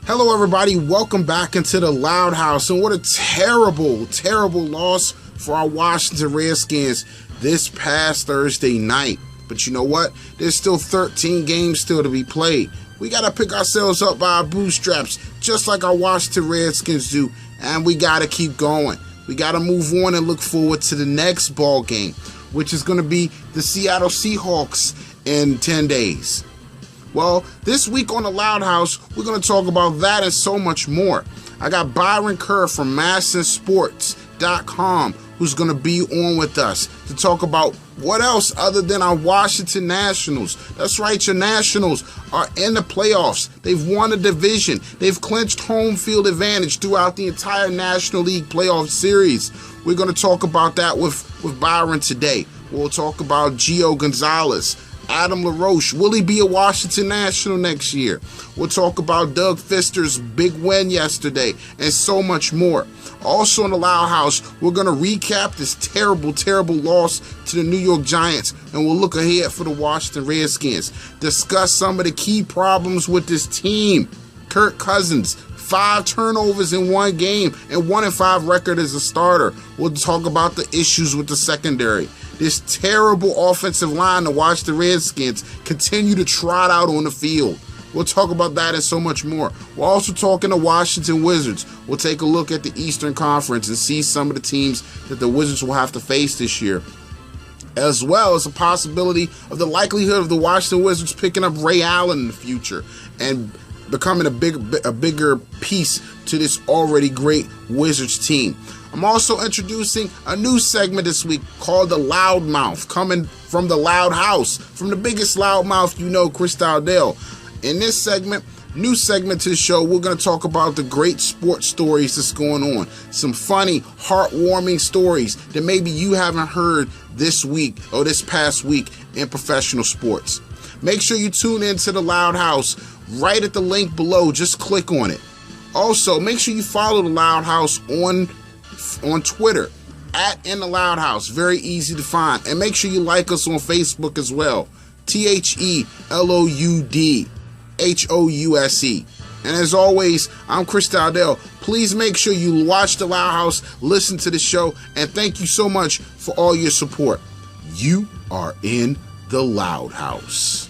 Hello everybody, welcome back into the Loud House, and what a terrible loss for our Washington Redskins this past Thursday night. But you know what? There's still 13 games still to be played. We got to pick ourselves up by our bootstraps, just like our Washington Redskins do, and we got to keep going. We got to move on and look forward to the next ball game, which is going to be the Seattle Seahawks in 10 days. Well, this week on the Loud House, we're going to talk about that and so much more. I got Byron Kerr from MASSonSports.com who's going to be on with us to talk about what else other than our Washington Nationals. That's right, your Nationals are in the playoffs. They've won a division. They've clinched home field advantage throughout the entire National League playoff series. We're going to talk about that with Byron today. We'll talk about Gio Gonzalez, Adam LaRoche. Will he be a Washington National next year? We'll talk about Doug Fister's big win yesterday and so much more. Also in the Loud House, we're going to recap this terrible loss to the New York Giants, and we'll look ahead for the Washington Redskins. Discuss some of the key problems with this team. Kirk Cousins, 5 turnovers in one game and 1-5 record as a starter. We'll talk about the issues with the secondary. This terrible offensive line to watch the Redskins continue to trot out on the field. We'll talk about that and so much more. We're also talking to Washington Wizards. We'll take a look at the Eastern Conference and see some of the teams that the Wizards will have to face this year, as well as a possibility of the likelihood of the Washington Wizards picking up Ray Allen in the future and becoming a bigger piece to this already great Wizards team. I'm also introducing a new segment this week called The Loudmouth, coming from the Loud House, from the biggest loudmouth you know, Chris Dowdell. In this segment, new segment to the show, we're going to talk about the great sports stories that's going on. Some funny, heartwarming stories that maybe you haven't heard this week or this past week in professional sports. Make sure you tune in to the Loud House right at the link below. Just click on it. Also, make sure you follow the Loud House on Twitter @In the Loud House. Very easy to find. And make sure you like us on Facebook as well. TheLoudHouse. And as always, I'm Chris Dowdell. Please make sure you watch the Loud House, listen to the show, and thank you so much for all your support. You are in the Loud House.